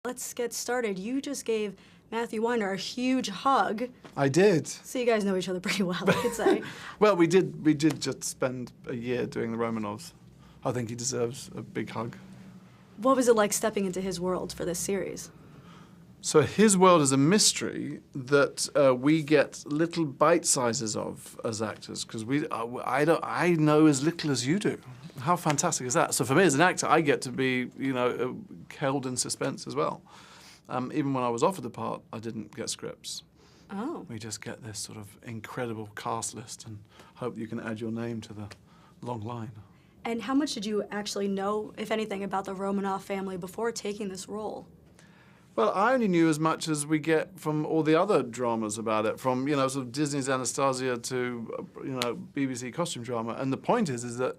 let's get started. You just gave Matthew Weiner a huge hug. I did. So you guys know each other pretty well, I could say. Well, we did just spend a year doing the Romanoffs. I think he deserves a big hug. What was it like stepping into his world for this series? So his world is a mystery that we get little bite sizes of as actors, because I know as little as you do. How fantastic is that? So for me as an actor, I get to be, held in suspense as well. Even when I was offered the part, I didn't get scripts. Oh. We just get this sort of incredible cast list and hope you can add your name to the long line. And how much did you actually know, if anything, about the Romanoff family before taking this role? Well, I only knew as much as we get from all the other dramas about it, from, sort of Disney's Anastasia to, BBC costume drama. And the point is that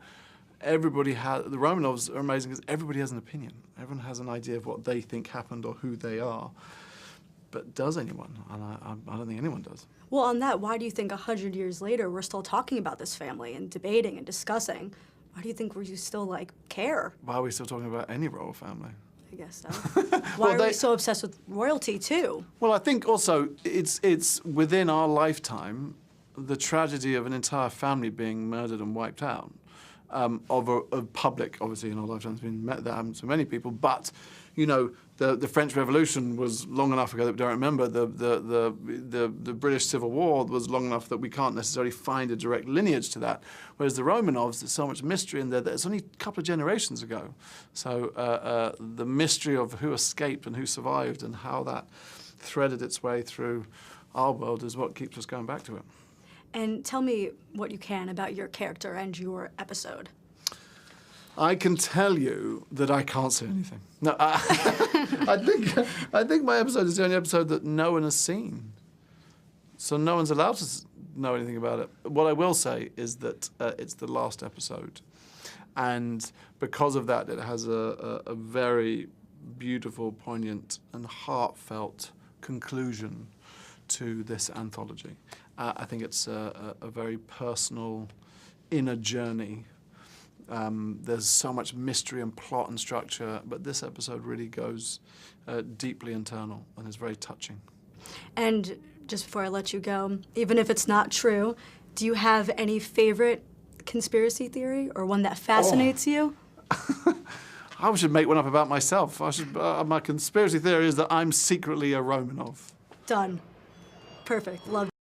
the Romanoffs are amazing because everybody has an opinion. Everyone has an idea of what they think happened or who they are. But does anyone? And I don't think anyone does. Well, on that, why do you think 100 years later we're still talking about this family and debating and discussing? Why do you think we still, care? Why are we still talking about any royal family? I guess so. Why are we so obsessed with royalty, too? Well, I think also it's within our lifetime, the tragedy of an entire family being murdered and wiped out. Of public, obviously, in our lifetimes, that happened to many people. But, the French Revolution was long enough ago that we don't remember. The British Civil War was long enough that we can't necessarily find a direct lineage to that. Whereas the Romanovs, there's so much mystery in there that it's only a couple of generations ago. So the mystery of who escaped and who survived and how that threaded its way through our world is what keeps us going back to it. And tell me what you can about your character and your episode. I can tell you that I can't say anything. No, I think my episode is the only episode that no one has seen. So no one's allowed to know anything about it. What I will say is that it's the last episode. And because of that, it has a very beautiful, poignant, and heartfelt conclusion to this anthology. I think it's a very personal inner journey. There's so much mystery and plot and structure, but this episode really goes deeply internal and is very touching. And just before I let you go, even if it's not true, do you have any favorite conspiracy theory or one that fascinates you? I should make one up about myself. My conspiracy theory is that I'm secretly a Romanov. Done. Perfect. Love it.